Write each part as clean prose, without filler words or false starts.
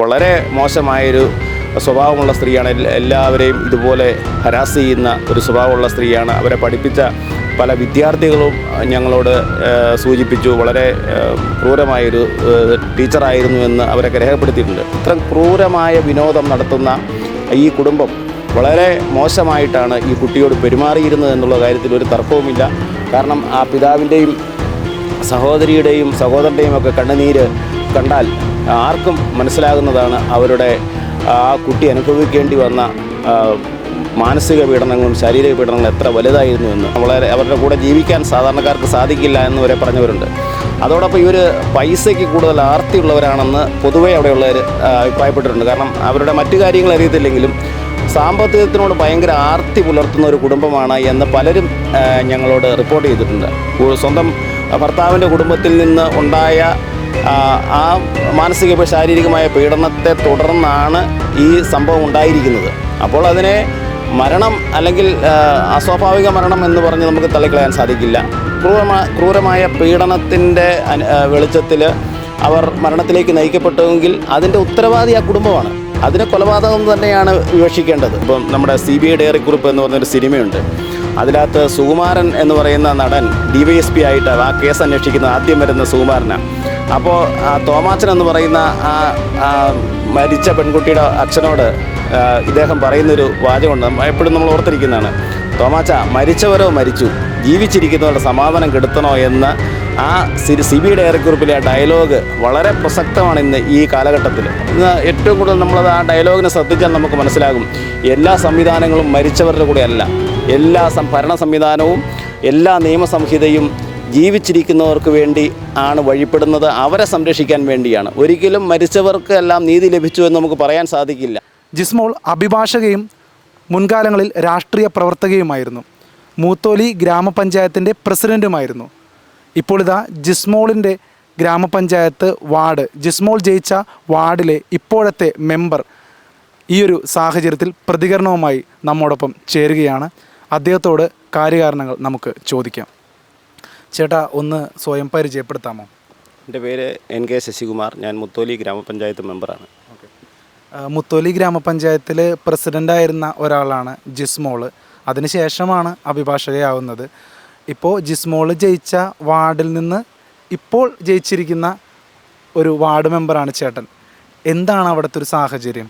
വളരെ മോശമായൊരു സ്വഭാവമുള്ള സ്ത്രീയാണ്. എല്ലാവരെയും ഇതുപോലെ ഹരാസ് ചെയ്യുന്ന ഒരു സ്വഭാവമുള്ള സ്ത്രീയാണ്. അവരെ പഠിപ്പിച്ച പല വിദ്യാർത്ഥികളും ഞങ്ങളോട് സൂചിപ്പിച്ചു, വളരെ ക്രൂരമായൊരു ടീച്ചറായിരുന്നു എന്ന് അവരൊക്കെ രേഖപ്പെടുത്തിയിട്ടുണ്ട്. ഇത്രയും ക്രൂരമായ വിനോദം നടത്തുന്ന ഈ കുടുംബം വളരെ മോശമായിട്ടാണ് ഈ കുട്ടിയോട് പെരുമാറിയിരുന്നത് എന്നുള്ള കാര്യത്തിൽ ഒരു തർക്കവുമില്ല. കാരണം ആ പിതാവിൻ്റെയും സഹോദരിയുടെയും സഹോദരൻ്റെയും ഒക്കെ കണ്ണുനീര് കണ്ടാൽ ആർക്കും മനസ്സിലാകുന്നതാണ് അവരുടെ ആ കുട്ടി അനുഭവിക്കേണ്ടി വന്ന മാനസിക പീഡനങ്ങളും ശാരീരിക പീഡനങ്ങളും എത്ര വലുതായിരുന്നു എന്ന്. അവരുടെ കൂടെ ജീവിക്കാൻ സാധാരണക്കാർക്ക് സാധിക്കില്ല എന്ന് വരെ പറഞ്ഞവരുണ്ട്. അതോടൊപ്പം ഇവർ പൈസയ്ക്ക് കൂടുതൽ ആർത്തിയുള്ളവരാണെന്ന് പൊതുവേ അവിടെയുള്ളവർ അഭിപ്രായപ്പെട്ടിട്ടുണ്ട്. കാരണം അവരുടെ മറ്റു കാര്യങ്ങൾ അറിയത്തില്ലെങ്കിലും സാമ്പത്തികത്തിനോട് ഭയങ്കര ആർത്തി പുലർത്തുന്ന ഒരു കുടുംബമാണ് എന്ന് പലരും ഞങ്ങളോട് റിപ്പോർട്ട് ചെയ്തിട്ടുണ്ട്. സ്വന്തം ഭർത്താവിൻ്റെ കുടുംബത്തിൽ നിന്ന് ഉണ്ടായ ആ മാനസിക ശാരീരികമായ പീഡനത്തെ തുടർന്നാണ് ഈ സംഭവം ഉണ്ടായിരിക്കുന്നത്. അപ്പോൾ അതിനെ മരണം അല്ലെങ്കിൽ അസ്വാഭാവിക മരണം എന്ന് പറഞ്ഞ് നമുക്ക് തള്ളിക്കളയാൻ സാധിക്കില്ല. ക്രൂരമായ പീഡനത്തിൻ്റെ വെളിച്ചത്തിൽ അവർ മരണത്തിലേക്ക് നയിക്കപ്പെട്ടുവെങ്കിൽ അതിൻ്റെ ഉത്തരവാദി ആ കുടുംബമാണ്. അതിനെ കൊലപാതകം തന്നെയാണ് വിവക്ഷിക്കേണ്ടത്. ഇപ്പം നമ്മുടെ CBI ഡയറിക്കുറിപ്പ് എന്ന് പറഞ്ഞൊരു സിനിമയുണ്ട്. അതിനകത്ത് സുകുമാരൻ എന്ന് പറയുന്ന നടൻ DYSP ആയിട്ട് ആ കേസ് അന്വേഷിക്കുന്ന ആദ്യം വരുന്ന സുകുമാരനാണ്. അപ്പോൾ തോമാച്ചൻ എന്ന് പറയുന്ന ആ മരിച്ച പെൺകുട്ടിയുടെ അച്ഛനോട് ഇദ്ദേഹം പറയുന്നൊരു വാചകമുണ്ട്, എപ്പോഴും നമ്മൾ ഓർത്തിരിക്കുന്നതാണ്. തോമാച്ച, മരിച്ചവരോ മരിച്ചു, ജീവിച്ചിരിക്കുന്നവരുടെ സമാധാനം കെടുത്തണോ എന്ന് ആ CBI ഡയറിക്കുറിപ്പിലെ ആ ഡയലോഗ് വളരെ പ്രസക്തമാണ് ഇന്ന് ഈ കാലഘട്ടത്തിൽ. ഇന്ന് ഏറ്റവും കൂടുതൽ നമ്മളത് ആ ഡയലോഗിനെ ശ്രദ്ധിച്ചാൽ നമുക്ക് മനസ്സിലാകും, എല്ലാ സംവിധാനങ്ങളും മരിച്ചവരുടെ കൂടെ അല്ല. എല്ലാ ഭരണ സംവിധാനവും എല്ലാ നിയമസംഹിതയും ജീവിച്ചിരിക്കുന്നവർക്ക് വേണ്ടി ആണ് വഴിപ്പെടുന്നത്, അവരെ സംരക്ഷിക്കാൻ വേണ്ടിയാണ്. ഒരിക്കലും മരിച്ചവർക്ക് എല്ലാം നീതി ലഭിച്ചു എന്ന് നമുക്ക് പറയാൻ സാധിക്കില്ല. ജിസ്മോൾ അഭിഭാഷകയും മുൻകാലങ്ങളിൽ രാഷ്ട്രീയ പ്രവർത്തകയുമായിരുന്നു. മൂത്തോലി ഗ്രാമപഞ്ചായത്തിൻ്റെ പ്രസിഡൻറ്റുമായിരുന്നു. ഇപ്പോൾ ഇതാ ജിസ്മോളിൻ്റെ ഗ്രാമപഞ്ചായത്ത് വാർഡ്, ജിസ്മോൾ ജയിച്ച വാർഡിലെ ഇപ്പോഴത്തെ മെമ്പർ ഈ ഒരു സാഹചര്യത്തിൽ പ്രതികരണവുമായി നമ്മോടൊപ്പം ചേരുകയാണ്. അദ്ദേഹത്തോട് കാര്യകാരണങ്ങൾ നമുക്ക് ചോദിക്കാം. ചേട്ടാ, ഒന്ന് സ്വയം പരിചയപ്പെടുത്താമോ? എൻ്റെ പേര് NK ശശികുമാർ. ഞാൻ മുത്തോലി ഗ്രാമപഞ്ചായത്ത് മെമ്പറാണ്. മുത്തോലി ഗ്രാമപഞ്ചായത്തിൽ പ്രസിഡൻ്റായിരുന്ന ഒരാളാണ് ജിസ്മോൾ. അതിനുശേഷമാണ് അഭിഭാഷകയാവുന്നത്. ഇപ്പോൾ ജിസ്മോൾ ജയിച്ച വാർഡിൽ നിന്ന് ഇപ്പോൾ ജയിച്ചിരിക്കുന്ന ഒരു വാർഡ് മെമ്പറാണ് ചേട്ടൻ. എന്താണ് അവിടുത്തെ ഒരു സാഹചര്യം?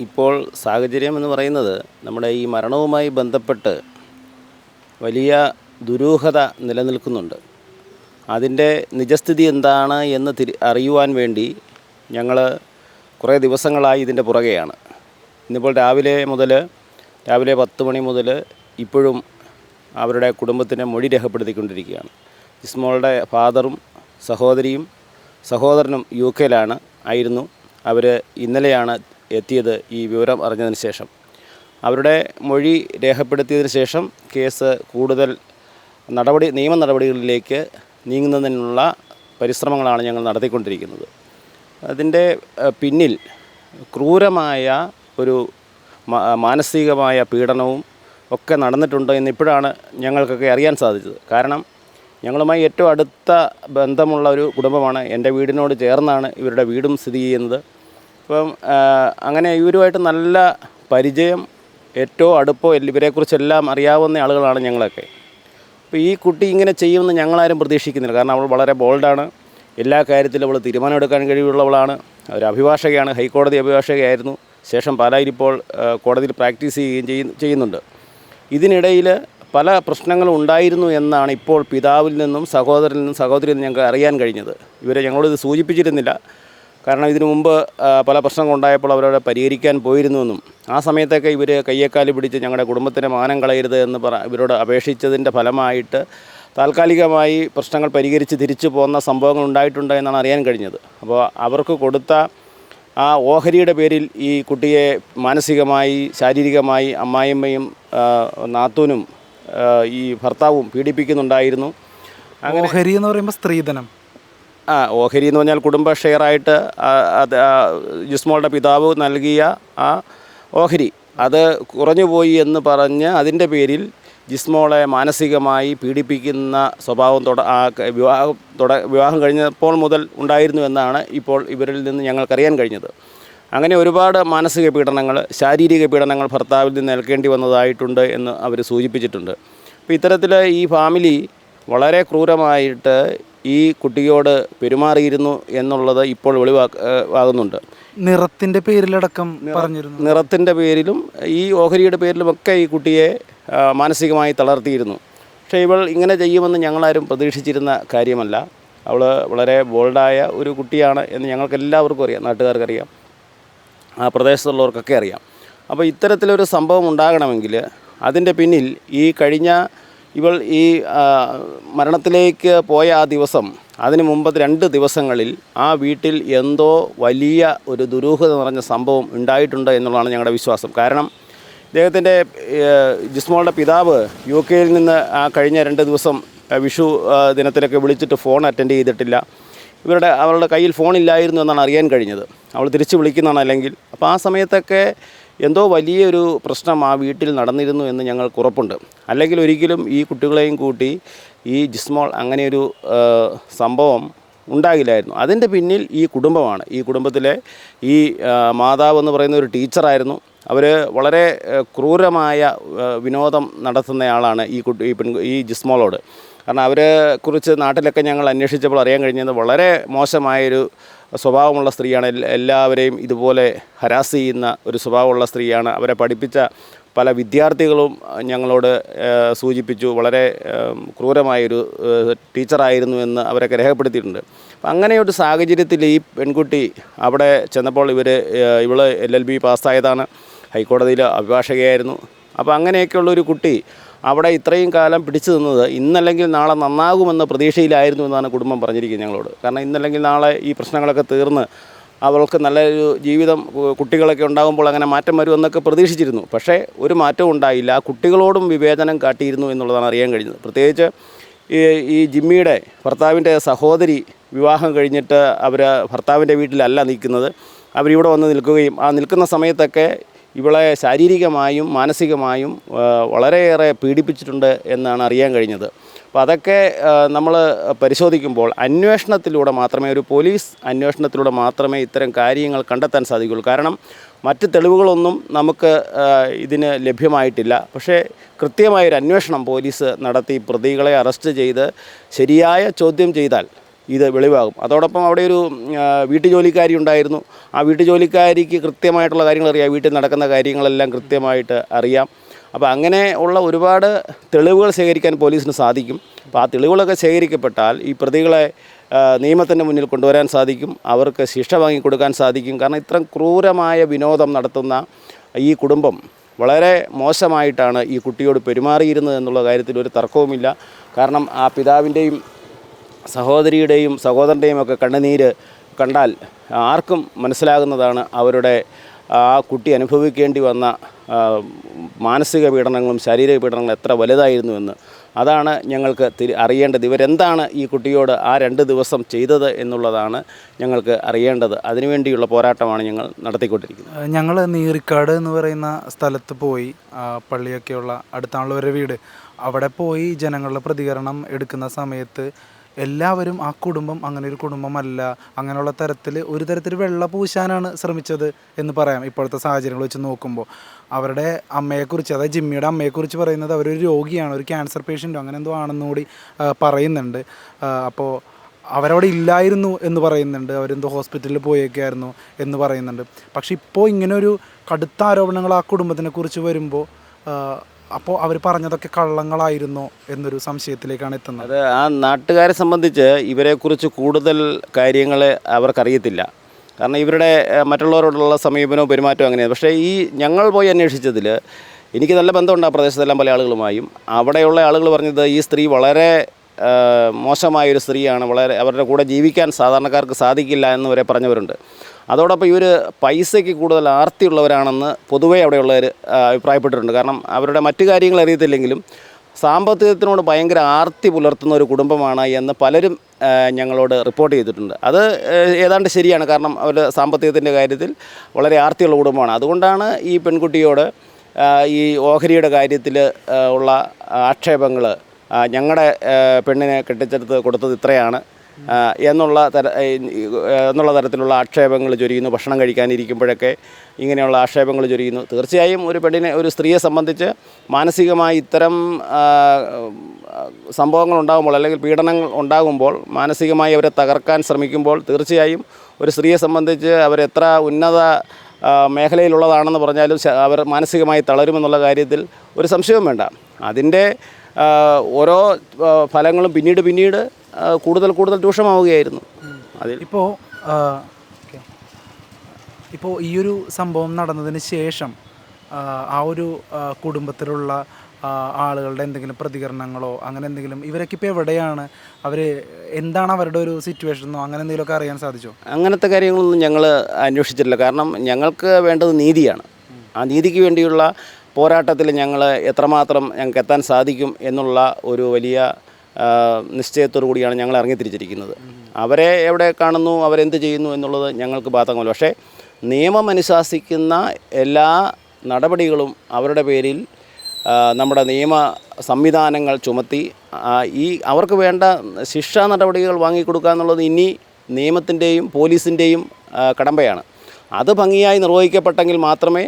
ഇപ്പോൾ സാഹചര്യം എന്ന് പറയുന്നത്, നമ്മുടെ ഈ മരണവുമായി ബന്ധപ്പെട്ട് വലിയ ദുരൂഹത നിലനിൽക്കുന്നുണ്ട്. അതിൻ്റെ നിജസ്ഥിതി എന്താണ് എന്ന് അറിയുവാൻ വേണ്ടി ഞങ്ങൾ കുറേ ദിവസങ്ങളായി ഇതിൻ്റെ പുറകെയാണ്. ഇന്നിപ്പോൾ രാവിലെ 10 മണി മുതൽ ഇപ്പോഴും അവരുടെ കുടുംബത്തിനെ മൊഴി രേഖപ്പെടുത്തിക്കൊണ്ടിരിക്കുകയാണ്. ജിസ്മോളുടെ ഫാദറും സഹോദരനും UK ആയിരുന്നു. അവർ ഇന്നലെയാണ് എത്തിയത് ഈ വിവരം അറിഞ്ഞതിന് ശേഷം. അവരുടെ മൊഴി രേഖപ്പെടുത്തിയതിന് ശേഷം കേസ് കൂടുതൽ നിയമ നടപടികളിലേക്ക് നീങ്ങുന്നതിനുള്ള പരിശ്രമങ്ങളാണ് ഞങ്ങൾ നടത്തിക്കൊണ്ടിരിക്കുന്നത്. അതിൻ്റെ പിന്നിൽ ക്രൂരമായ ഒരു മാനസികമായ പീഡനവും ഒക്കെ നടന്നിട്ടുണ്ട് എന്നിപ്പോഴാണ് ഞങ്ങൾക്കൊക്കെ അറിയാൻ സാധിച്ചത്. കാരണം ഞങ്ങളുമായി ഏറ്റവും അടുത്ത ബന്ധമുള്ള ഒരു കുടുംബമാണ്. എൻ്റെ വീടിനോട് ചേർന്നാണ് ഇവരുടെ വീടും സ്ഥിതി ചെയ്യുന്നത്. അപ്പം അങ്ങനെ ഇവരുമായിട്ട് നല്ല പരിചയം, ഏറ്റവും അടുപ്പോ, ഇവരെക്കുറിച്ചെല്ലാം അറിയാവുന്ന ആളുകളാണ് ഞങ്ങളൊക്കെ. അപ്പോൾ ഈ കുട്ടി ഇങ്ങനെ ചെയ്യുമെന്ന് ഞങ്ങളാരും പ്രതീക്ഷിക്കുന്നില്ല. കാരണം അവൾ വളരെ ബോൾഡാണ്. എല്ലാ കാര്യത്തിലും അവൾ തീരുമാനമെടുക്കാൻ കഴിവുള്ളവളാണ്. ഒരു അഭിഭാഷകയാണ്, ഹൈക്കോടതി അഭിഭാഷകയായിരുന്നു. ശേഷം പാലായിൽ ഇപ്പോൾ കോടതിയിൽ പ്രാക്ടീസ് ചെയ്യുന്നുണ്ട്. ഇതിനിടയിൽ പല പ്രശ്നങ്ങളും ഉണ്ടായിരുന്നു എന്നാണ് ഇപ്പോൾ പിതാവിൽ നിന്നും സഹോദരിൽ നിന്നും ഞങ്ങൾക്ക് അറിയാൻ കഴിഞ്ഞത്. ഇവരെ ഞങ്ങളോട് സൂചിപ്പിച്ചിരുന്നില്ല. കാരണം ഇതിനു മുമ്പ് പല പ്രശ്നങ്ങളുണ്ടായപ്പോൾ അവരവിടെ പരിഹരിക്കാൻ പോയിരുന്നുവെന്നും ആ സമയത്തൊക്കെ ഇവർ കയ്യേക്കാലി പിടിച്ച് ഞങ്ങളുടെ കുടുംബത്തിൻ്റെ മാനം കളയരുത് എന്ന് ഇവരോട് അപേക്ഷിച്ചതിൻ്റെ ഫലമായിട്ട് താൽക്കാലികമായി പ്രശ്നങ്ങൾ പരിഹരിച്ച് തിരിച്ചു പോകുന്ന സംഭവങ്ങൾ ഉണ്ടായിട്ടുണ്ട് എന്നാണ് അറിയാൻ കഴിഞ്ഞത്. അപ്പോൾ അവർക്ക് കൊടുത്ത ആ ഓഹരിയുടെ പേരിൽ ഈ കുട്ടിയെ മാനസികമായി ശാരീരികമായി അമ്മായിയമ്മയും നാത്തൂനും ഈ ഭർത്താവും പീഡിപ്പിക്കുന്നുണ്ടായിരുന്നു. ഓഹരി എന്ന് പറയുമ്പോൾ സ്ത്രീധനം. ഓഹരി എന്ന് പറഞ്ഞാൽ കുടുംബ ഷെയറായിട്ട് ജിസ്മോളുടെ പിതാവ് നൽകിയ ആ ഓഹരി അത് കുറഞ്ഞുപോയി എന്ന് പറഞ്ഞ് അതിൻ്റെ പേരിൽ ജിസ്മോളെ മാനസികമായി പീഡിപ്പിക്കുന്ന സ്വഭാവം വിവാഹം കഴിഞ്ഞപ്പോൾ മുതൽ ഉണ്ടായിരുന്നു എന്നാണ് ഇപ്പോൾ ഇവരിൽ നിന്ന് ഞങ്ങൾക്കറിയാൻ കഴിഞ്ഞത്. അങ്ങനെ ഒരുപാട് മാനസിക പീഡനങ്ങൾ, ശാരീരിക പീഡനങ്ങൾ ഭർത്താവിൽ നിന്ന് ഏൽക്കേണ്ടി വന്നതായിട്ടുണ്ട് എന്ന് അവർ സൂചിപ്പിച്ചിട്ടുണ്ട്. അപ്പോൾ ഇത്തരത്തിൽ ഈ ഫാമിലി വളരെ ക്രൂരമായിട്ട് ഈ കുട്ടിയോട് പെരുമാറിയിരുന്നു എന്നുള്ളത് ഇപ്പോൾ വെളിവാകുന്നുണ്ട്. നിറത്തിൻ്റെ പേരിലടക്കം പറഞ്ഞിരുന്നു. നിറത്തിൻ്റെ പേരിലും ഈ ഓഹരിയുടെ പേരിലുമൊക്കെ ഈ കുട്ടിയെ മാനസികമായി തളർത്തിയിരുന്നു. പക്ഷേ ഇവൾ ഇങ്ങനെ ചെയ്യുമെന്ന് ഞങ്ങളാരും പ്രതീക്ഷിച്ചിരുന്ന കാര്യമല്ല. അവൾ വളരെ ബോൾഡായ ഒരു കുട്ടിയാണ് എന്ന് ഞങ്ങൾക്കെല്ലാവർക്കും അറിയാം, നാട്ടുകാർക്കറിയാം, ആ പ്രദേശത്തുള്ളവർക്കൊക്കെ അറിയാം. അപ്പോൾ ഇത്തരത്തിലൊരു സംഭവം ഉണ്ടാകണമെങ്കിൽ അതിൻ്റെ പിന്നിൽ ഇവൾ ഈ മരണത്തിലേക്ക് പോയ ആ ദിവസം, അതിന് മുമ്പത്തെ 2 ദിവസങ്ങളിൽ ആ വീട്ടിൽ എന്തോ വലിയ ഒരു ദുരൂഹത നിറഞ്ഞ സംഭവം ഉണ്ടായിട്ടുണ്ട് എന്നുള്ളതാണ് ഞങ്ങളുടെ വിശ്വാസം. കാരണം ഇദ്ദേഹത്തിൻ്റെ ജിസ്മോളുടെ പിതാവ് UK നിന്ന് ആ കഴിഞ്ഞ 2 ദിവസം വിഷു ദിനത്തിലൊക്കെ വിളിച്ചിട്ട് ഫോൺ അറ്റൻഡ് ചെയ്തിട്ടില്ല. അവളുടെ കയ്യിൽ ഫോണില്ലായിരുന്നു എന്നാണ് അറിയാൻ കഴിഞ്ഞത്. അവൾ തിരിച്ച് വിളിക്കുന്നതാണ് അല്ലെങ്കിൽ. അപ്പോൾ ആ സമയത്തൊക്കെ എന്തോ വലിയൊരു പ്രശ്നം ആ വീട്ടിൽ നടന്നിരുന്നു എന്ന് ഞങ്ങൾക്ക് ഉറപ്പുണ്ട്. അല്ലെങ്കിൽ ഒരിക്കലും ഈ കുട്ടികളെയും കൂട്ടി ഈ ജിസ്മോൾ അങ്ങനെയൊരു സംഭവം ഉണ്ടാകില്ലായിരുന്നു. അതിൻ്റെ പിന്നിൽ ഈ കുടുംബമാണ്. ഈ കുടുംബത്തിലെ ഈ മാതാവ് എന്ന് പറയുന്ന ഒരു ടീച്ചറായിരുന്നു. അവർ വളരെ ക്രൂരമായ വിനോദം നടത്തുന്നയാളാണ് ഈ ജിസ്മോളോട്. കാരണം അവരെക്കുറിച്ച് നാട്ടിലൊക്കെ ഞങ്ങൾ അന്വേഷിച്ചപ്പോൾ അറിയാൻ കഴിഞ്ഞത് വളരെ മോശമായൊരു സ്വഭാവമുള്ള സ്ത്രീയാണ്. എല്ലാവരെയും ഇതുപോലെ ഹരാസ് ചെയ്യുന്ന ഒരു സ്വഭാവമുള്ള സ്ത്രീയാണ്. അവരെ പഠിപ്പിച്ച പല വിദ്യാർത്ഥികളും ഞങ്ങളോട് സൂചിപ്പിച്ചു, വളരെ ക്രൂരമായൊരു ടീച്ചറായിരുന്നു എന്ന് അവരൊക്കെ രേഖപ്പെടുത്തിയിട്ടുണ്ട്. അപ്പം അങ്ങനെയൊരു സാഹചര്യത്തിൽ ഈ പെൺകുട്ടി അവിടെ ചെന്നപ്പോൾ ഇവൾ LLB പാസ്സായതാണ്, ഹൈക്കോടതിയിൽ അഭിഭാഷകയായിരുന്നു. അപ്പോൾ അങ്ങനെയൊക്കെയുള്ളൊരു കുട്ടി അവിടെ ഇത്രയും കാലം പിടിച്ചു നിന്നത് ഇന്നല്ലെങ്കിൽ നാളെ നന്നാകുമെന്ന പ്രതീക്ഷയിലായിരുന്നു എന്നാണ് കുടുംബം പറഞ്ഞിരിക്കുന്നത് ഞങ്ങളോട്. കാരണം ഇന്നല്ലെങ്കിൽ നാളെ ഈ പ്രശ്നങ്ങളൊക്കെ തീർന്ന് അവൾക്ക് നല്ലൊരു ജീവിതം, കുട്ടികളൊക്കെ ഉണ്ടാകുമ്പോൾ അങ്ങനെ മാറ്റം വരുമെന്നൊക്കെ പ്രതീക്ഷിച്ചിരുന്നു. പക്ഷേ ഒരു മാറ്റവും ഉണ്ടായില്ല. കുട്ടികളോടും വിവേചനം കാട്ടിയിരുന്നു എന്നുള്ളതാണ് അറിയാൻ കഴിഞ്ഞത്. പ്രത്യേകിച്ച് ഈ ജിമ്മിയുടെ ഭർത്താവിൻ്റെ സഹോദരി വിവാഹം കഴിഞ്ഞിട്ട് ഭർത്താവിൻ്റെ വീട്ടിലല്ല നിൽക്കുന്നത്, അവരിവിടെ വന്ന് നിൽക്കുകയും ആ നിൽക്കുന്ന സമയത്തൊക്കെ ഇവളെ ശാരീരികമായും മാനസികമായും വളരെയേറെ പീഡിപ്പിച്ചിട്ടുണ്ട് എന്നാണ് അറിയാൻ കഴിഞ്ഞത്. അപ്പോൾ അതൊക്കെ നമ്മൾ പരിശോധിക്കുമ്പോൾ ഒരു പോലീസ് അന്വേഷണത്തിലൂടെ മാത്രമേ ഇത്തരം കാര്യങ്ങൾ കണ്ടെത്താൻ സാധിക്കുകയുള്ളൂ. കാരണം മറ്റ് തെളിവുകളൊന്നും നമുക്ക് ഇതിന് ലഭ്യമായിട്ടില്ല. പക്ഷേ കൃത്യമായൊരു അന്വേഷണം പോലീസ് നടത്തി പ്രതികളെ അറസ്റ്റ് ചെയ്ത് ശരിയായ ചോദ്യം ചെയ്താൽ ഇത് വെളിവാകും. അതോടൊപ്പം അവിടെ ഒരു വീട്ടുജോലിക്കാരി ഉണ്ടായിരുന്നു. ആ വീട്ടുജോലിക്കാരിക്ക് കൃത്യമായിട്ടുള്ള കാര്യങ്ങൾ അറിയാം, വീട്ടിൽ നടക്കുന്ന കാര്യങ്ങളെല്ലാം കൃത്യമായിട്ട് അറിയാം. അപ്പോൾ അങ്ങനെ ഉള്ള ഒരുപാട് തെളിവുകൾ ശേഖരിക്കാൻ പോലീസിന് സാധിക്കും. അപ്പോൾ ആ തെളിവുകളൊക്കെ ശേഖരിക്കപ്പെട്ടാൽ ഈ പ്രതികളെ നിയമത്തിൻ്റെ മുന്നിൽ കൊണ്ടുവരാൻ സാധിക്കും, അവർക്ക് ശിക്ഷ വാങ്ങിക്കൊടുക്കാൻ സാധിക്കും. കാരണം ഇത്രയും ക്രൂരമായ വിനോദം നടത്തുന്ന ഈ കുടുംബം വളരെ മോശമായിട്ടാണ് ഈ കുട്ടിയോട് പെരുമാറിയിരുന്നത് എന്നുള്ള കാര്യത്തിൽ ഒരു തർക്കവുമില്ല. കാരണം ആ പിതാവിൻ്റെയും സഹോദരിയുടെയും സഹോദരൻ്റെയും ഒക്കെ കണ്ണുനീര് കണ്ടാൽ ആർക്കും മനസ്സിലാകുന്നതാണ് അവരുടെ ആ കുട്ടി അനുഭവിക്കേണ്ടി വന്ന മാനസിക പീഡനങ്ങളും ശാരീരിക പീഡനങ്ങളും എത്ര വലുതായിരുന്നു എന്ന്. അതാണ് ഞങ്ങൾക്ക് അറിയേണ്ടത്. ഇവരെന്താണ് ഈ കുട്ടിയോട് ആ 2 ദിവസം ചെയ്തത് എന്നുള്ളതാണ് ഞങ്ങൾക്ക് അറിയേണ്ടത്. അതിനുവേണ്ടിയുള്ള പോരാട്ടമാണ് ഞങ്ങൾ നടത്തിക്കൊണ്ടിരിക്കുന്നത്. ഞങ്ങൾ നീറിക്കാട് എന്ന് പറയുന്ന സ്ഥലത്ത് പോയി, പള്ളിയൊക്കെയുള്ള അടുത്താണുള്ളവരുടെ വീട്, അവിടെ പോയി ജനങ്ങളുടെ പ്രതികരണം എടുക്കുന്ന സമയത്ത് എല്ലാവരും ആ കുടുംബം അങ്ങനെ ഒരു കുടുംബമല്ല, അങ്ങനെയുള്ള ഒരു തരത്തിൽ വെള്ള പൂശാനാണ് ശ്രമിച്ചത് എന്ന് പറയാം. ഇപ്പോഴത്തെ സാഹചര്യങ്ങൾ വെച്ച് നോക്കുമ്പോൾ അവരുടെ അമ്മയെക്കുറിച്ച്, അതായത് ജിമ്മിയുടെ അമ്മയെക്കുറിച്ച് പറയുന്നത് അവരൊരു രോഗിയാണ്, ഒരു ക്യാൻസർ പേഷ്യൻറ്റോ അങ്ങനെ എന്തോ ആണെന്നുകൂടി പറയുന്നുണ്ട്. അപ്പോൾ അവരവിടെ ഇല്ലായിരുന്നു എന്ന് പറയുന്നുണ്ട്, അവരെന്തോ ഹോസ്പിറ്റലിൽ പോയേക്കായിരുന്നു എന്ന് പറയുന്നുണ്ട്. പക്ഷെ ഇപ്പോൾ ഇങ്ങനൊരു കടുത്ത ആരോപണങ്ങൾ ആ കുടുംബത്തിനെ കുറിച്ച് വരുമ്പോൾ അപ്പോൾ അവർ പറഞ്ഞതൊക്കെ കള്ളങ്ങളായിരുന്നോ എന്നൊരു സംശയത്തിലേക്കാണ് എത്തുന്നത്. അത് ആ നാട്ടുകാരെ സംബന്ധിച്ച് ഇവരെക്കുറിച്ച് കൂടുതൽ കാര്യങ്ങൾ അവർക്കറിയത്തില്ല. കാരണം ഇവരുടെ മറ്റുള്ളവരോടുള്ള സമീപനവും പെരുമാറ്റവും അങ്ങനെയാണ്. പക്ഷേ ഞങ്ങൾ പോയി അന്വേഷിച്ചതിൽ എനിക്ക് നല്ല ബന്ധമുണ്ട് ആ പ്രദേശത്തെല്ലാം പല ആളുകളുമായും. അവിടെയുള്ള ആളുകൾ പറഞ്ഞത് ഈ സ്ത്രീ വളരെ മോശമായൊരു സ്ത്രീയാണ്, അവരുടെ കൂടെ ജീവിക്കാൻ സാധാരണക്കാർക്ക് സാധിക്കില്ല എന്ന് വരെ പറഞ്ഞവരുണ്ട്. അതോടൊപ്പം ഇവർ പൈസയ്ക്ക് കൂടുതൽ ആർത്തിയുള്ളവരാണെന്ന് പൊതുവേ അവിടെയുള്ളവർ അഭിപ്രായപ്പെട്ടിട്ടുണ്ട്. കാരണം അവരുടെ മറ്റു കാര്യങ്ങൾ അറിയത്തില്ലെങ്കിലും സാമ്പത്തികത്തിനോട് ഭയങ്കര ആർത്തി പുലർത്തുന്ന ഒരു കുടുംബമാണ് എന്ന് പലരും ഞങ്ങളോട് റിപ്പോർട്ട് ചെയ്തിട്ടുണ്ട്. അത് ഏതാണ്ട് ശരിയാണ്. കാരണം അവർ സാമ്പത്തികത്തിൻ്റെ കാര്യത്തിൽ വളരെ ആർത്തിയുള്ള കുടുംബമാണ്. അതുകൊണ്ടാണ് ഈ പെൺകുട്ടിയോട് ഈ ഓഹരിയുടെ കാര്യത്തിൽ ഉള്ള ആക്ഷേപങ്ങൾ, ഞങ്ങളുടെ പെണ്ണിനെ കെട്ടിച്ചെടുത്ത് കൊടുത്തത് ഇത്രയാണ് എന്നുള്ള തരത്തിലുള്ള ആക്ഷേപങ്ങൾ ചൊരിയുന്നു. ഭക്ഷണം കഴിക്കാനിരിക്കുമ്പോഴൊക്കെ ഇങ്ങനെയുള്ള ആക്ഷേപങ്ങൾ ചൊരിയുന്നു. തീർച്ചയായും ഒരു സ്ത്രീയെ സംബന്ധിച്ച് മാനസികമായി ഇത്തരം സംഭവങ്ങൾ ഉണ്ടാകുമ്പോൾ, അല്ലെങ്കിൽ പീഡനങ്ങൾ ഉണ്ടാകുമ്പോൾ, മാനസികമായി അവരെ തകർക്കാൻ ശ്രമിക്കുമ്പോൾ തീർച്ചയായും ഒരു സ്ത്രീയെ സംബന്ധിച്ച് അവരെത്ര ഉന്നത മേഖലയിലുള്ളതാണെന്ന് പറഞ്ഞാലും അവർ മാനസികമായി തളരുമെന്നുള്ള കാര്യത്തിൽ ഒരു സംശയവും വേണ്ട. അതിൻ്റെ ഓരോ ഫലങ്ങളും പിന്നീട് കൂടുതൽ രൂക്ഷമാവുകയായിരുന്നു. അതിൽ ഇപ്പോൾ ഈ ഒരു സംഭവം നടന്നതിന് ശേഷം ആ ഒരു കുടുംബത്തിലുള്ള ആളുകളുടെ എന്തെങ്കിലും പ്രതികരണങ്ങളോ അങ്ങനെ എന്തെങ്കിലും, ഇവരൊക്കെ ഇപ്പോൾ എവിടെയാണ്, എന്താണ് അവരുടെ ഒരു സിറ്റുവേഷനോ അങ്ങനെ എന്തെങ്കിലുമൊക്കെ അറിയാൻ സാധിച്ചോ? അങ്ങനത്തെ കാര്യങ്ങളൊന്നും ഞങ്ങൾ അന്വേഷിച്ചിട്ടില്ല. കാരണം ഞങ്ങൾക്ക് വേണ്ടത് നീതിയാണ്. ആ നീതിക്ക് വേണ്ടിയുള്ള പോരാട്ടത്തിൽ ഞങ്ങൾ എത്രമാത്രം ഞങ്ങൾക്ക് എത്താൻ സാധിക്കും എന്നുള്ള ഒരു വലിയ നിശ്ചയത്തോടു കൂടിയാണ് ഞങ്ങൾ ഇറങ്ങിത്തിരിച്ചിരിക്കുന്നത്. അവരെ എവിടെ കാണുന്നു, അവരെന്ത് ചെയ്യുന്നു എന്നുള്ളത് ഞങ്ങൾക്ക് ബാധകമല്ല. പക്ഷേ നിയമം അനുശാസിക്കുന്ന എല്ലാ നടപടികളും അവരുടെ പേരിൽ നമ്മുടെ നിയമ സംവിധാനങ്ങൾ ചുമത്തി അവർക്ക് വേണ്ട ശിക്ഷാ നടപടികൾ വാങ്ങിക്കൊടുക്കുക എന്നുള്ളത് ഇനി നിയമത്തിൻ്റെയും പോലീസിൻ്റെയും കടമ്പയാണ്. അത് ഭംഗിയായി നിർവഹിക്കപ്പെട്ടെങ്കിൽ മാത്രമേ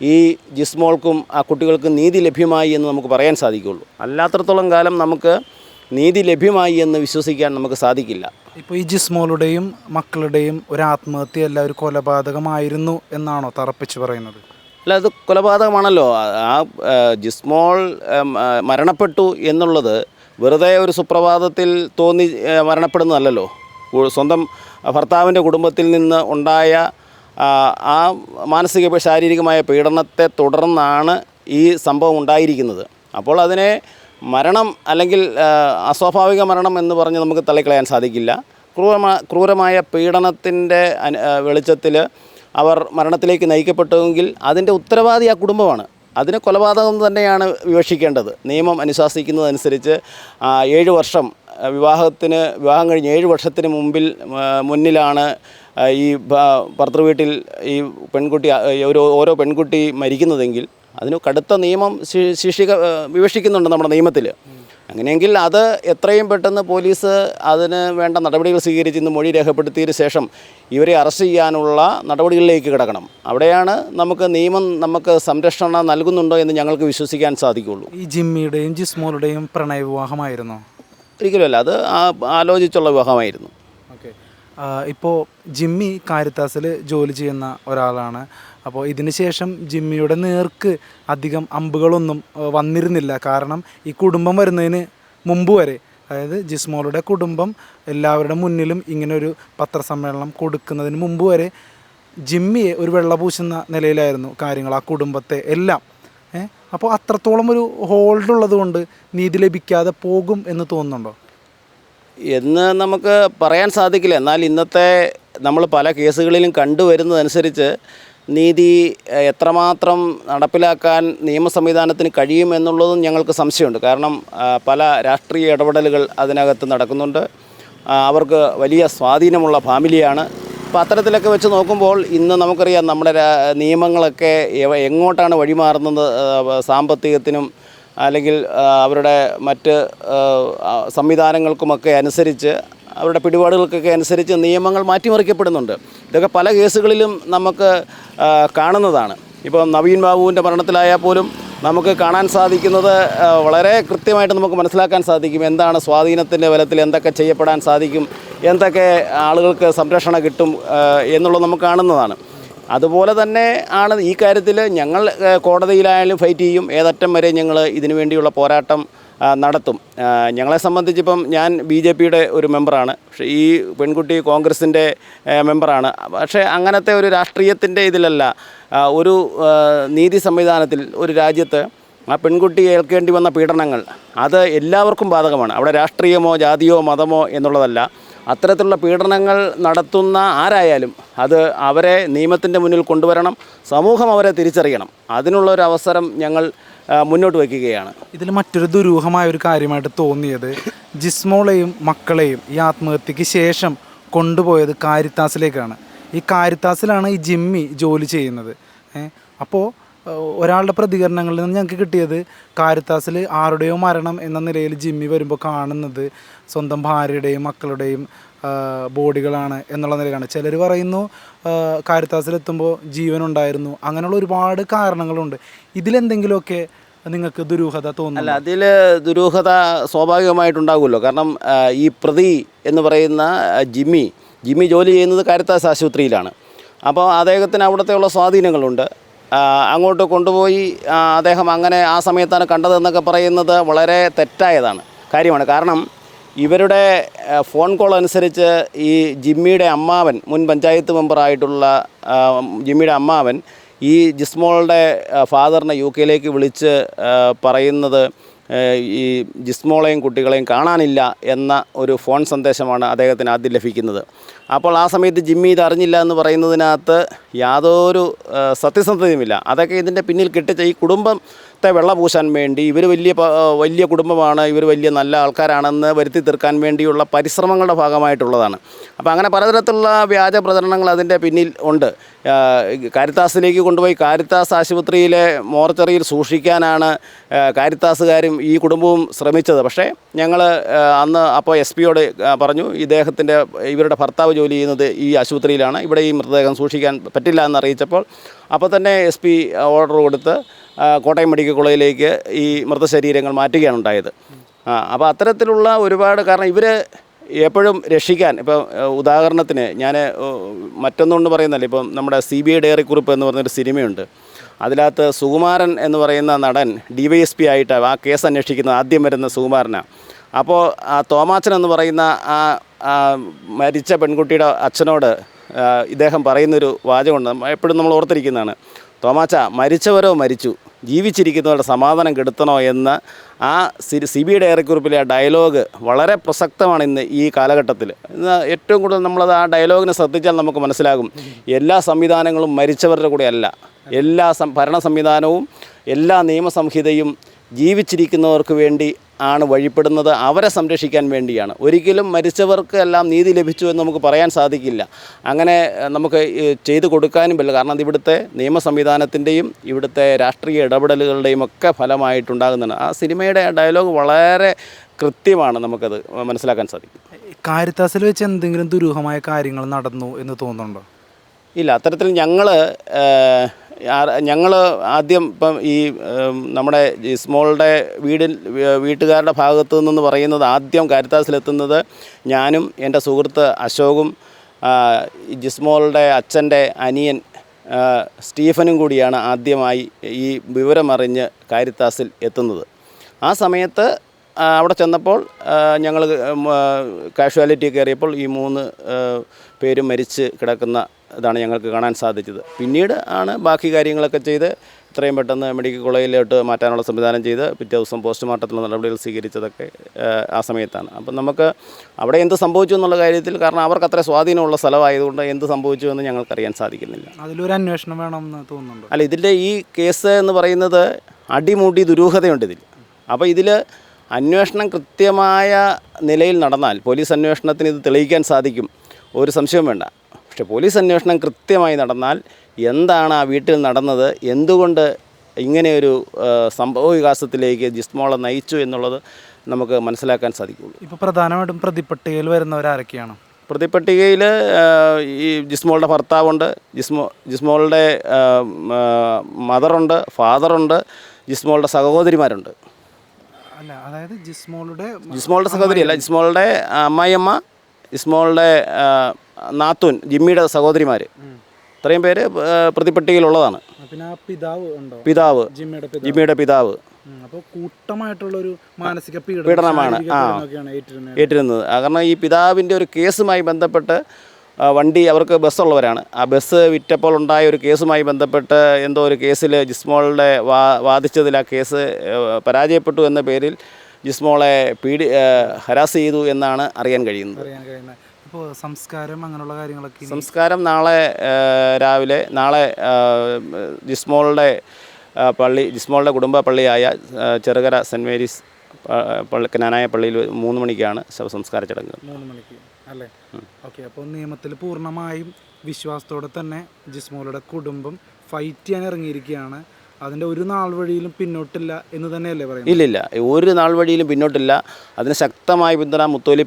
ഈ ജിസ്മോൾക്കും ആ കുട്ടികൾക്കും നീതി ലഭ്യമായി എന്ന് നമുക്ക് പറയാൻ സാധിക്കുകയുള്ളൂ. അല്ലാത്തടത്തോളം കാലം നമുക്ക് നീതി ലഭ്യമായി എന്ന് വിശ്വസിക്കാൻ നമുക്ക് സാധിക്കില്ല. ഇപ്പോൾ ഈ ജിസ്മോളുടെയും മക്കളുടെയും ഒരു ആത്മഹത്യയല്ല, ഒരു കൊലപാതകമായിരുന്നു എന്നാണോ തറപ്പിച്ച് പറയുന്നത്? അല്ല, അത് കൊലപാതകമാണല്ലോ. ആ ജിസ്മോൾ മരണപ്പെട്ടു എന്നുള്ളത് വെറുതെ ഒരു സുപ്രഭാതത്തിൽ തോന്നി മരണപ്പെടുന്നതല്ലല്ലോ. സ്വന്തം ഭർത്താവിൻ്റെ കുടുംബത്തിൽ നിന്ന് ഉണ്ടായ ആ മാനസിക ശാരീരികമായ പീഡനത്തെ തുടർന്നാണ് ഈ സംഭവം ഉണ്ടായിരിക്കുന്നത്. അപ്പോൾ അതിനെ മരണം അല്ലെങ്കിൽ അസ്വാഭാവിക മരണം എന്ന് പറഞ്ഞ് നമുക്ക് തള്ളിക്കളയാൻ സാധിക്കില്ല. ക്രൂരമായ പീഡനത്തിൻ്റെ വെളിച്ചത്തിൽ അവർ മരണത്തിലേക്ക് നയിക്കപ്പെട്ടുവെങ്കിൽ അതിൻ്റെ ഉത്തരവാദി ആ കുടുംബമാണ്. അതിന് കൊലപാതകം തന്നെയാണ് വിവക്ഷിക്കേണ്ടത്. നിയമം അനുശാസിക്കുന്നതനുസരിച്ച് 7 വർഷം വിവാഹം കഴിഞ്ഞ് 7 വർഷത്തിന് മുന്നിലാണ് ഈ ഭർതൃവീട്ടിൽ ഈ പെൺകുട്ടി ഓരോ പെൺകുട്ടി മരിക്കുന്നതെങ്കിൽ അതിന് കടുത്ത നിയമം വിവക്ഷിക്കുന്നുണ്ട് നമ്മുടെ നിയമത്തിൽ. അങ്ങനെയെങ്കിൽ അത് എത്രയും പെട്ടെന്ന് പോലീസ് അതിന് വേണ്ട നടപടികൾ സ്വീകരിച്ച് ഇന്ന് മൊഴി രേഖപ്പെടുത്തിയതിന് ശേഷം ഇവരെ അറസ്റ്റ് ചെയ്യാനുള്ള നടപടികളിലേക്ക് കിടക്കണം. അവിടെയാണ് നിയമം നമുക്ക് സംരക്ഷണം നൽകുന്നുണ്ടോ എന്ന് ഞങ്ങൾക്ക് വിശ്വസിക്കാൻ സാധിക്കുകയുള്ളൂ. ഈ ജിമ്മിയുടെയും ജിസ്മോളുടെയും പ്രണയവിവാഹമായിരുന്നോ? ഒരിക്കലുമല്ല, അത് ആലോചിച്ചുള്ള വിവാഹമായിരുന്നു. ഓക്കെ. ഇപ്പോൾ ജിമ്മി കാരിത്താസിൽ ജോലി ചെയ്യുന്ന ഒരാളാണ്. അപ്പോൾ ഇതിന് ശേഷം ജിമ്മിയുടെ നേർക്ക് അധികം അമ്പുകളൊന്നും വന്നിരുന്നില്ല. കാരണം ഈ കുടുംബം വരുന്നതിന് മുമ്പ് വരെ, അതായത് ജിസ്മോളുടെ കുടുംബം എല്ലാവരുടെ മുന്നിലും ഇങ്ങനൊരു പത്രസമ്മേളനം കൊടുക്കുന്നതിന് മുമ്പ് വരെ ജിമ്മിയെ ഒരു വെള്ള പൂശുന്ന നിലയിലായിരുന്നു കാര്യങ്ങൾ, ആ കുടുംബത്തെ എല്ലാം. അപ്പോൾ അത്രത്തോളം ഒരു ഹോൾഡ് ഉള്ളത് കൊണ്ട് നീതി ലഭിക്കാതെ പോകും എന്ന് തോന്നുന്നുണ്ടോ എന്ന് നമുക്ക് പറയാൻ സാധിക്കില്ല. എന്നാൽ ഇന്നത്തെ നമ്മൾ പല കേസുകളിലും കണ്ടുവരുന്നതനുസരിച്ച് നീതി എത്രമാത്രം നടപ്പിലാക്കാൻ നിയമ സംവിധാനത്തിന് കഴിയുമെന്നുള്ളതും ഞങ്ങൾക്ക് സംശയമുണ്ട്. കാരണം പല രാഷ്ട്രീയ ഇടപെടലുകൾ അതിനകത്ത് നടക്കുന്നുണ്ട്. അവർക്ക് വലിയ സ്വാധീനമുള്ള ഫാമിലിയാണ്. അപ്പോൾ അത്തരത്തിലൊക്കെ വെച്ച് നോക്കുമ്പോൾ ഇന്ന് നമുക്കറിയാം നമ്മുടെ നിയമങ്ങളൊക്കെ എങ്ങോട്ടാണ് വഴിമാറുന്നത്. സാമ്പത്തികത്തിനും അല്ലെങ്കിൽ അവരുടെ മറ്റ് സംവിധാനങ്ങൾക്കുമൊക്കെ അനുസരിച്ച്, അവരുടെ പിടിപാടുകൾക്കൊക്കെ അനുസരിച്ച് നിയമങ്ങൾ മാറ്റിമറിക്കപ്പെടുന്നുണ്ട്. ഇതൊക്കെ പല കേസുകളിലും നമുക്ക് കാണുന്നതാണ്. ഇപ്പോൾ നവീൻ ബാബുവിൻ്റെ മരണത്തിലായാൽ പോലും നമുക്ക് കാണാൻ സാധിക്കുന്നത് വളരെ കൃത്യമായിട്ട് നമുക്ക് മനസ്സിലാക്കാൻ സാധിക്കും എന്താണ് സ്വാധീനത്തിൻ്റെ ബലത്തിൽ എന്തൊക്കെ ചെയ്യപ്പെടാൻ സാധിക്കും, എന്തൊക്കെ ആളുകൾക്ക് സംരക്ഷണം കിട്ടും എന്നുള്ളത് നമുക്ക് കാണുന്നതാണ്. അതുപോലെ തന്നെ ആണ് ഈ കാര്യത്തിൽ ഞങ്ങൾ കോടതിയിലായാലും ഫൈറ്റ് ചെയ്യും. ഏതറ്റം വരെ ഞങ്ങൾ ഇതിനു വേണ്ടിയുള്ള പോരാട്ടം നടത്തും. ഞങ്ങളെ സംബന്ധിച്ചിപ്പം ഞാൻ BJPയുടെ ഒരു മെമ്പറാണ്. പക്ഷേ ഈ പെൺകുട്ടി കോൺഗ്രസിൻ്റെ മെമ്പറാണ്. പക്ഷേ അങ്ങനത്തെ ഒരു രാഷ്ട്രീയത്തിൻ്റെ ഇതിലല്ല, ഒരു നീതി സംവിധാനത്തിൽ ഒരു രാജ്യത്ത് ആ പെൺകുട്ടി ഏൽക്കേണ്ടി വന്ന പീഡനങ്ങൾ അത് എല്ലാവർക്കും ബാധകമാണ്. അവിടെ രാഷ്ട്രീയമോ ജാതിയോ മതമോ എന്നുള്ളതല്ല. അത്തരത്തിലുള്ള പീഡനങ്ങൾ നടത്തുന്ന ആരായാലും അത് അവരെ നിയമത്തിൻ്റെ മുന്നിൽ കൊണ്ടുവരണം. സമൂഹം അവരെ തിരിച്ചറിയണം. അതിനുള്ളൊരു അവസരം ഞങ്ങൾ മുന്നോട്ട് വയ്ക്കുകയാണ്. ഇതിൽ മറ്റൊരു ദുരൂഹമായ ഒരു കാര്യമായിട്ട് തോന്നിയത്, ജിസ്മോളെയും മക്കളെയും ഈ ആത്മഹത്യക്ക് ശേഷം കൊണ്ടുപോയത് കാരിത്താസിലേക്കാണ്. ഈ കാരിത്താസിലാണ് ഈ ജിമ്മി ജോലി ചെയ്യുന്നത്. അപ്പോൾ ഒരാളുടെ പ്രതികരണങ്ങളിൽ നിന്ന് ഞങ്ങൾക്ക് കിട്ടിയത് കാരിത്താസിൽ ആരുടെയോ മരണം എന്ന നിലയിൽ ജിമ്മി വരുമ്പോൾ കാണുന്നത് സ്വന്തം ഭാര്യയുടെയും മക്കളുടെയും ബോഡികളാണ് എന്നുള്ള നിലയിലാണ്. ചിലർ പറയുന്നു കാരിത്താസിലെത്തുമ്പോൾ ജീവനുണ്ടായിരുന്നു. അങ്ങനെയുള്ള ഒരുപാട് കാരണങ്ങളുണ്ട്. ഇതിലെന്തെങ്കിലുമൊക്കെ നിങ്ങൾക്ക് ദുരൂഹത തോന്നുന്നു? അല്ല, അതിൽ ദുരൂഹത സ്വാഭാവികമായിട്ടുണ്ടാകുമല്ലോ. കാരണം ഈ പ്രതി എന്ന് പറയുന്ന ജിമ്മി ജോലി ചെയ്യുന്നത് കാരിത്താസ് ആശുപത്രിയിലാണ്. അപ്പോൾ അദ്ദേഹത്തിന് അവിടുത്തെയുള്ള സ്വാധീനങ്ങളുണ്ട്. അങ്ങോട്ട് കൊണ്ടുപോയി അദ്ദേഹം അങ്ങനെ ആ സമയത്താണ് കണ്ടതെന്നൊക്കെ പറയുന്നത് വളരെ തെറ്റായതാണ് കാര്യമാണ്. കാരണം ഇവരുടെ ഫോൺ കോൾ അനുസരിച്ച് ഈ ജിമ്മിയുടെ അമ്മാവൻ, മുൻ പഞ്ചായത്ത് മെമ്പറായിട്ടുള്ള ജിമ്മിയുടെ അമ്മാവൻ ഈ ജിസ്മോളുടെ ഫാദറിനെ UK വിളിച്ച് പറയുന്നത് ഈ ജിസ്മോളെയും കുട്ടികളെയും കാണാനില്ല എന്ന ഒരു ഫോൺ സന്ദേശമാണ് അദ്ദേഹത്തിന് ആദ്യം ലഭിക്കുന്നത്. അപ്പോൾ ആ സമയത്ത് ജിമ്മി ഇത് അറിഞ്ഞില്ല എന്ന് പറയുന്നതിനകത്ത് യാതൊരു സത്യസന്ധതയുമില്ല. അതൊക്കെ ഇതിൻ്റെ പിന്നിൽ കെട്ടിച്ച ഈ കുടുംബത്തെ വെള്ളപൂശാൻ വേണ്ടി ഇവർ വലിയ കുടുംബമാണ്, ഇവർ വലിയ നല്ല ആൾക്കാരാണെന്ന് വരുത്തി തീർക്കാൻ വേണ്ടിയുള്ള പരിശ്രമങ്ങളുടെ ഭാഗമായിട്ടുള്ളതാണ്. അപ്പോൾ അങ്ങനെ പലതരത്തിലുള്ള വ്യാജ പ്രചരണങ്ങൾ അതിൻ്റെ പിന്നിൽ ഉണ്ട്. കാരിത്താസിലേക്ക് കൊണ്ടുപോയി കാരിത്താസ് ആശുപത്രിയിലെ മോർച്ചറിയിൽ സൂക്ഷിക്കാനാണ് കാരിത്താസുകാരും ഈ കുടുംബവും ശ്രമിച്ചത്. പക്ഷേ ഞങ്ങൾ അന്ന് അപ്പോൾ SP പറഞ്ഞു, ഇവരുടെ ഭർത്താവ് ജോലി ചെയ്യുന്നത് ഈ ആശുപത്രിയിലാണ്, ഇവിടെ ഈ മൃതദേഹം സൂക്ഷിക്കാൻ പറ്റില്ല എന്നറിയിച്ചപ്പോൾ അപ്പോൾ തന്നെ SP ഓർഡർ കൊടുത്ത് കോട്ടയം മെഡിക്കൽ കോളേജിലേക്ക് ഈ മൃതശരീരങ്ങൾ മാറ്റുകയാണ് ഉണ്ടായത്. അപ്പോൾ അത്തരത്തിലുള്ള ഒരുപാട് കാരണം ഇവർ എപ്പോഴും രക്ഷിക്കാൻ, ഇപ്പോൾ ഉദാഹരണത്തിന് ഞാൻ മറ്റൊന്നുകൊണ്ട് പറയുന്നല്ല, ഇപ്പം നമ്മുടെ CBI ഡയറി കുറിപ്പ് എന്ന് പറഞ്ഞൊരു സിനിമയുണ്ട്. അതിനകത്ത് സുകുമാരൻ എന്ന് പറയുന്ന നടൻ DYSP ആയിട്ട് ആ കേസ് അന്വേഷിക്കുന്നത് ആദ്യം വരുന്ന സുകുമാരനാണ്. അപ്പോൾ തോമാച്ചൻ എന്ന് പറയുന്ന ആ മരിച്ച പെൺകുട്ടിയുടെ അച്ഛനോട് ഇദ്ദേഹം പറയുന്നൊരു വാചകമുണ്ട്, എപ്പോഴും നമ്മൾ ഓർത്തിരിക്കുന്നതാണ്. തോമാച്ച, മരിച്ചവരോ മരിച്ചു, ജീവിച്ചിരിക്കുന്നവരുടെ സമാധാനം കെടുത്തണോ എന്ന് ആ CBI ഡയറിക്കുറിപ്പിലെ ആ ഡയലോഗ് വളരെ പ്രസക്തമാണ് ഇന്ന് ഈ കാലഘട്ടത്തിൽ. ഇന്ന് ഏറ്റവും കൂടുതൽ നമ്മളത് ആ ഡയലോഗിനെ ശ്രദ്ധിച്ചാൽ നമുക്ക് മനസ്സിലാകും, എല്ലാ സംവിധാനങ്ങളും മരിച്ചവരുടെ കൂടെ അല്ല. എല്ലാ ഭരണ സംവിധാനവും എല്ലാ നിയമസംഹിതയും ജീവിച്ചിരിക്കുന്നവർക്ക് വേണ്ടി ആണ് വഴിപ്പെടുന്നത്, അവരെ സംരക്ഷിക്കാൻ വേണ്ടിയാണ്. ഒരിക്കലും മരിച്ചവർക്ക് എല്ലാം നീതി ലഭിച്ചു എന്ന് നമുക്ക് പറയാൻ സാധിക്കില്ല. അങ്ങനെ നമുക്ക് ചെയ്തു കൊടുക്കാനും പറ്റില്ല. കാരണം അത് ഇവിടുത്തെ നിയമ സംവിധാനത്തിൻ്റെയും ഇവിടുത്തെ രാഷ്ട്രീയ ഇടപെടലുകളുടെയും ഒക്കെ ഫലമായിട്ടുണ്ടാകുന്നതാണ്. ആ സിനിമയുടെ ഡയലോഗ് വളരെ കൃത്യമാണ്, നമുക്കത് മനസ്സിലാക്കാൻ സാധിക്കും. കാരിത്താസിൽ വെച്ച് എന്തെങ്കിലും ദുരൂഹമായ കാര്യങ്ങൾ നടന്നു എന്ന് തോന്നുന്നുണ്ടോ? ഇല്ല, അത്തരത്തിൽ ഞങ്ങൾ ആദ്യം ഇപ്പം ഈ നമ്മുടെ ജിസ്മോളുടെ വീട്ടുകാരുടെ ഭാഗത്തു നിന്ന് പറയുന്നത്, ആദ്യം കാരിത്താസിലെത്തുന്നത് ഞാനും എൻ്റെ സുഹൃത്ത് അശോകും ജിസ്മോളുടെ അച്ഛൻ്റെ അനിയൻ സ്റ്റീഫനും കൂടിയാണ് ആദ്യമായി ഈ വിവരമറിഞ്ഞ് കാരിത്താസിൽ എത്തുന്നത്. ആ സമയത്ത് അവിടെ ചെന്നപ്പോൾ ഞങ്ങൾ കാഷ്വാലിറ്റി കയറിയപ്പോൾ ഈ 3 പേരും മരിച്ച് കിടക്കുന്ന ഇതാണ് ഞങ്ങൾക്ക് കാണാൻ സാധിച്ചത്. പിന്നീട് ആണ് ബാക്കി കാര്യങ്ങളൊക്കെ ചെയ്ത് എത്രയും പെട്ടെന്ന് മെഡിക്കൽ കോളേജിലോട്ട് മാറ്റാനുള്ള സംവിധാനം ചെയ്ത് പിറ്റേ ദിവസം പോസ്റ്റ്മോർട്ടത്തിനുള്ള നടപടികൾ സ്വീകരിച്ചതൊക്കെ ആ സമയത്താണ്. അപ്പം നമുക്ക് അവിടെ എന്ത് സംഭവിച്ചു എന്നുള്ള കാര്യത്തിൽ, കാരണം അവർക്ക് അത്ര സ്വാധീനമുള്ള സ്ഥലമായതുകൊണ്ട് എന്ത് സംഭവിച്ചു എന്ന് ഞങ്ങൾക്കറിയാൻ സാധിക്കുന്നില്ല. അതിലൊരു അന്വേഷണം വേണമെന്ന് തോന്നുന്നുണ്ട്. അല്ല, ഇതിൻ്റെ ഈ കേസ് എന്ന് പറയുന്നത് അടിമുടി ദുരൂഹതയുണ്ട് ഇതിൽ. അപ്പോൾ ഇതിൽ അന്വേഷണം കൃത്യമായ നിലയിൽ നടന്നാൽ പോലീസ് അന്വേഷണത്തിന് ഇത് തെളിയിക്കാൻ സാധിക്കും, ഒരു സംശയവും വേണ്ട. പക്ഷേ പോലീസ് അന്വേഷണം കൃത്യമായി നടന്നാൽ എന്താണ് ആ വീട്ടിൽ നടന്നത്, എന്തുകൊണ്ട് ഇങ്ങനെയൊരു സംഭവ വികാസത്തിലേക്ക് ജിസ്മോളെ നയിച്ചു എന്നുള്ളത് നമുക്ക് മനസ്സിലാക്കാൻ സാധിക്കുള്ളൂ. ഇപ്പോൾ പ്രധാനമായിട്ടും പ്രതിപട്ടികയിൽ വരുന്നവരാരൊക്കെയാണ്? പ്രതിപട്ടികയിൽ ഈ ജിസ്മോളുടെ ഭർത്താവുണ്ട്, ജിസ്മോളുടെ മദറുണ്ട്, ഫാദറുണ്ട്, ജിസ്മോളുടെ സഹോദരിമാരുണ്ട്. അല്ല, അതായത് ജിസ്മോളുടെ സഹോദരിയല്ല, ജിസ്മോളുടെ അമ്മായിയമ്മ, ജിസ്മോളുടെ നാത്തൂൻ, ജിമ്മിയുടെ സഹോദരിമാർ, ഇത്രയും പേര് പ്രതിപട്ടികയിലുള്ളതാണ്. പിന്നെ ആ പിതാവ് ഉണ്ടോ? പിതാവ്, ജിമ്മിയുടെ പിതാവ്. അപ്പോൾ കൂട്ടമായിട്ടുള്ളൊരു മാനസിക പീഡനമാണ് ഏറ്റിരുന്നത്. കാരണം ഈ പിതാവിൻ്റെ ഒരു കേസുമായി ബന്ധപ്പെട്ട് വണ്ടി, അവർക്ക് ബസ്സുള്ളവരാണ്, ആ ബസ് വിറ്റപ്പോൾ ഉണ്ടായ ഒരു കേസുമായി ബന്ധപ്പെട്ട് എന്തോ ഒരു കേസിൽ ജിസ്മോളുടെ വാദിച്ചതിൽ ആ കേസ് പരാജയപ്പെട്ടു എന്ന പേരിൽ ജിസ്മോളെ ഹരാസ് ചെയ്തു എന്നാണ് അറിയാൻ കഴിയുന്നത്. ഇപ്പോൾ സംസ്കാരം അങ്ങനെയുള്ള കാര്യങ്ങളൊക്കെ? സംസ്കാരം നാളെ രാവിലെ, ജിസ്മോളുടെ ജിസ്മോളുടെ കുടുംബ പള്ളിയായ ചെറുകര സെൻറ്റ് മേരീസ് കനാനായ പള്ളിയിൽ 3 മണിക്കാണ് ശവസംസ്കാര ചടങ്ങ്. 3 മണിക്ക് അല്ലേ? ഓക്കെ. അപ്പോൾ നിയമത്തിൽ പൂർണ്ണമായും വിശ്വാസത്തോടെ തന്നെ ജിസ്മോളുടെ കുടുംബം ഫൈറ്റ് ചെയ്യാൻ ഇറങ്ങിയിരിക്കുകയാണ്. അതിൻ്റെ ഒരു നാൾ വഴിയിലും പിന്നോട്ടില്ല എന്ന് തന്നെയല്ലേ പറയുന്നത്? ഇല്ലില്ല, ഒരു നാൾ വഴിയിലും പിന്നോട്ടില്ല. അതിന് ശക്തമായ പിന്തുണ മുത്തോലി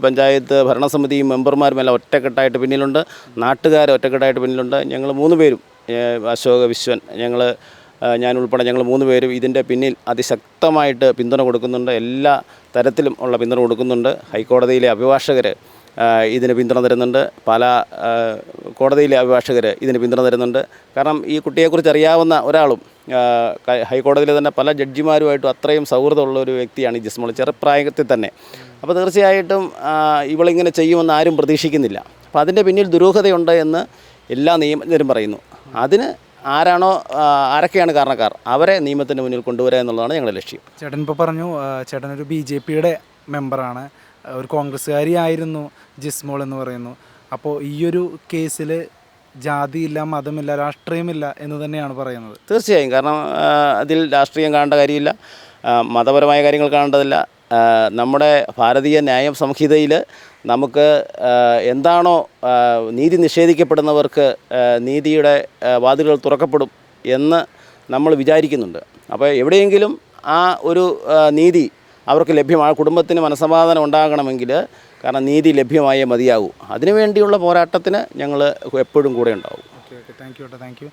പഞ്ചായത്ത് ഭരണസമിതിയും മെമ്പർമാരുമെല്ലാം ഒറ്റക്കെട്ടായിട്ട് പിന്നിലുണ്ട്. നാട്ടുകാർ ഒറ്റക്കെട്ടായിട്ട് പിന്നിലുണ്ട്. ഞങ്ങൾ 3 പേരും, അശോക്, വിശ്വൻ, ഞാനുൾപ്പെടെ ഞങ്ങൾ 3 പേരും ഇതിൻ്റെ പിന്നിൽ അതിശക്തമായിട്ട് പിന്തുണ കൊടുക്കുന്നുണ്ട്. എല്ലാ തരത്തിലും ഉള്ള പിന്തുണ കൊടുക്കുന്നുണ്ട്. ഹൈക്കോടതിയിലെ അഭിഭാഷകർ ഇതിന് പിന്തുണ തരുന്നുണ്ട്. പല കോടതിയിലെ അഭിഭാഷകർ ഇതിന് പിന്തുണ തരുന്നുണ്ട്. കാരണം ഈ കുട്ടിയെക്കുറിച്ച് അറിയാവുന്ന ഒരാളും ഹൈക്കോടതിയിലെ തന്നെ പല ജഡ്ജിമാരുമായിട്ടും അത്രയും സൗഹൃദമുള്ള ഒരു വ്യക്തിയാണ് ഈ ജിസ്മോൾ, ചെറുപ്രായത്തിൽ തന്നെ. അപ്പോൾ തീർച്ചയായിട്ടും ഇവളിങ്ങനെ ചെയ്യുമെന്ന് ആരും പ്രതീക്ഷിക്കുന്നില്ല. അപ്പോൾ അതിൻ്റെ പിന്നിൽ ദുരൂഹതയുണ്ട് എന്ന് എല്ലാ നിയമജ്ഞരും പറയുന്നു. അതിന് ആരൊക്കെയാണ് കാരണക്കാർ, അവരെ നിയമത്തിന് മുന്നിൽ കൊണ്ടുവരിക എന്നുള്ളതാണ് ഞങ്ങളുടെ ലക്ഷ്യം. ചേട്ടൻ ഇപ്പോൾ പറഞ്ഞു ചേട്ടനൊരു BJPയുടെ മെമ്പറാണ്, ഒരു കോൺഗ്രസ്സുകാരിയായിരുന്നു ജിസ്മോൾ എന്ന് പറയുന്നു. അപ്പോൾ ഈ ഒരു കേസിൽ ജാതിയില്ല, മതമില്ല, രാഷ്ട്രീയമില്ല എന്ന് തന്നെയാണ് പറയുന്നത്. തീർച്ചയായും, കാരണം അതിൽ രാഷ്ട്രീയം കാണേണ്ട കാര്യമില്ല, മതപരമായ കാര്യങ്ങൾ കാണേണ്ടതില്ല. നമ്മുടെ ഭാരതീയ ന്യായ സംഹിതയിൽ നമുക്ക് എന്താണോ നീതി നിഷേധിക്കപ്പെടുന്നവർക്ക് നീതിയുടെ വാതിലുകൾ തുറക്കപ്പെടും എന്ന് നമ്മൾ വിചാരിക്കുന്നുണ്ട്. അപ്പോൾ എവിടെയെങ്കിലും ആ ഒരു നീതി അവർക്ക് ലഭ്യമാണ്. കുടുംബത്തിന് മനസ്സമാധാനം ഉണ്ടാകണമെങ്കിൽ കാരണം നീതി ലഭ്യമായേ മതിയാകൂ. അതിനുവേണ്ടിയുള്ള പോരാട്ടത്തിന് ഞങ്ങൾ എപ്പോഴും കൂടെ ഉണ്ടാവും. Okay, thank you.